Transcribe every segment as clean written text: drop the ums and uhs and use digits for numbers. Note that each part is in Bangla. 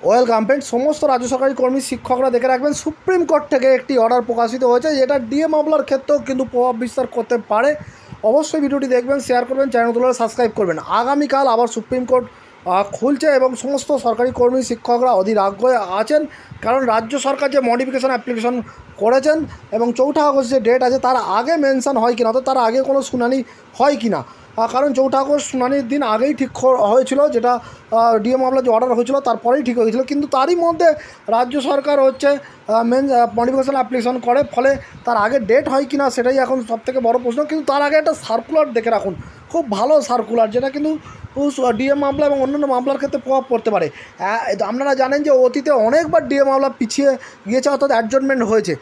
Welcome friend. সমস্ত রাজ্য সরকারি কর্মী শিক্ষকরা দেখে রাখবেন, সুপ্রিম কোর্ট থেকে একটি অর্ডার প্রকাশিত হয়েছে যেটা ডিএ মামলার ক্ষেত্রেও কিন্তু প্রভাব বিস্তার করতে পারে। অবশ্যই ভিডিওটি দেখবেন, শেয়ার করবেন, চ্যানেলগুলো সাবস্ক্রাইব করবেন। আগামীকাল আবার সুপ্রিম কোর্ট খুলছে এবং সমস্ত সরকারি কর্মী শিক্ষকরা অধীর আগ্রহে আছেন, কারণ রাজ্য সরকার যে মডিফিকেশন অ্যাপ্লিকেশন করেছেন এবং 4 আগস্ট যে ডেট আছে তার আগে মেনশন হয় কিনা, অর্থাৎ তার আগে কোনো শুনানি হয় কিনা। কারণ 4 আগস্ট শুনানির দিন আগেই ঠিক হয়েছিল, যেটা ডিএ মামলার যে অর্ডার হয়েছিল তারপরেই ঠিক হয়েছিল, কিন্তু তারই মধ্যে রাজ্য সরকার মডিফিকেশন অ্যাপ্লিকেশন করে, ফলে তার আগে ডেট হয় কিনা সেটাই এখন সবথেকে বড় প্রশ্ন। কিন্তু তার আগে একটা সার্কুলার দেখে রাখুন, খুব ভালো সার্কুলার, যেটা কিন্তু ডিএ মামলা এবং অন্যান্য মামলার ক্ষেত্রে প্রভাব পড়তে পারে। আপনারা জানেন যে অতীতে অনেকবার ডিএ মামলা পিছিয়ে গিয়েছে, অর্থাৎ অ্যাডজমেন্ট হয়েছে।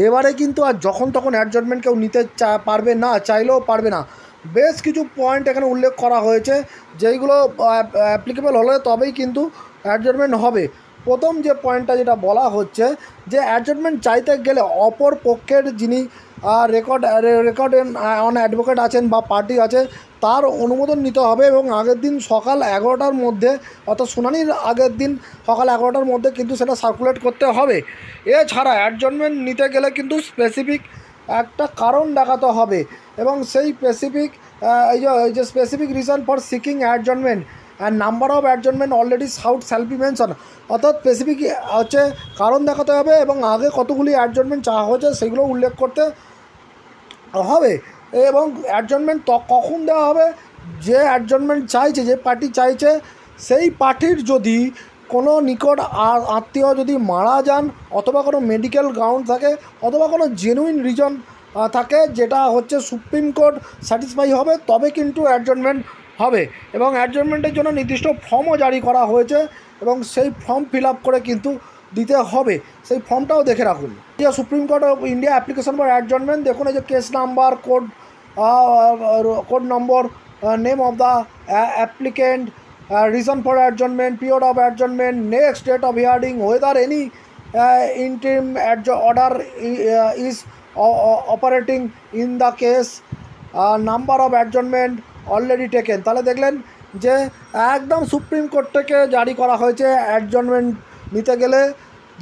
এবারে কিন্তু আর যখন তখন অ্যাডজমেন্ট কেউ নিতে পারবে না, চাইলেও পারবে না। বেশ কিছু পয়েন্ট এখানে উল্লেখ করা হয়েছে, যেইগুলো অ্যাপ্লিকেবল হলে তবেই কিন্তু অ্যাডজমেন্ট হবে। প্রথম যে পয়েন্টটা যেটা বলা হচ্ছে যে অ্যাডজমেন্ট চাইতে গেলে অপর পক্ষের যিনি রেকর্ড অন অ্যাডভোকেট আছেন বা পার্টি আছে তার অনুমোদন নিতে হবে এবং আগের দিন সকাল 11টার মধ্যে, অর্থাৎ শুনানির আগের দিন সকাল 11টার মধ্যে কিন্তু সেটা সার্কুলেট করতে হবে। এছাড়া অ্যাডজমেন্ট নিতে গেলে কিন্তু স্পেসিফিক একটা কারণ দেখাতে হবে এবং সেই specific specific reason for seeking adjournment and number of adjournment already shall be mention, অর্থাৎ স্পেসিফিক হচ্ছে কারণ দেখাতে হবে এবং আগে কতগুলি অ্যাডজমেন্ট চাওয়া হয়েছে সেগুলো উল্লেখ করতে হবে। এবং অ্যাডজমেন্ট কখন দেওয়া হবে, যে অ্যাডজমেন্ট চাইছে, যে পার্টি চাইছে, সেই পার্টির যদি কোনো নিকট আত্মীয় যদি মারা যান, অথবা কোনো মেডিকেল গ্রাউন্ড থাকে, অথবা কোনো জেনুইন রিজন থাকে যেটা হচ্ছে সুপ্রিম কোর্ট স্যাটিসফাই হবে, তবে কিন্তু অ্যাডজমেন্ট হবে। এবং অ্যাডজমেন্টের জন্য নির্দিষ্ট ফর্মও জারি করা হয়েছে এবং সেই ফর্ম ফিল আপ করে কিন্তু দিতে হবে, সেই ফর্মটাও দেখে রাখুন। Supreme court of India application for adjournment, দেখুন এই যে case number, code number, name of the applicant, reason for adjournment, period of adjournment, next date of hearing, whether any interim order is operating in the case, number of adjournment already taken। তাহলে দেখলেন যে একদম সুপ্রিম কোর্ট থেকে জারি করা হয়েছে অ্যাডজমেন্ট নিতে গেলে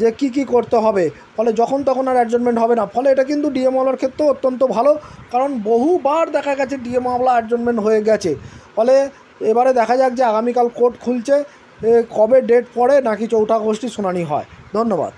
যে কি করতে হবে, ফলে যখন তখন আর অ্যাডজমেন্ট হবে না। ফলে এটা কিন্তু ডিএ মামলার ক্ষেত্রেও অত্যন্ত ভালো, কারণ বহুবার দেখা গেছে ডিএ মামলা অ্যাডজমেন্ট হয়ে গেছে। ফলে এবারে দেখা যাক যে আগামীকাল কোর্ট খুলছে, কবে ডেট পড়ে নাকি 4 আগস্টই শুনানি হয়। ধন্যবাদ।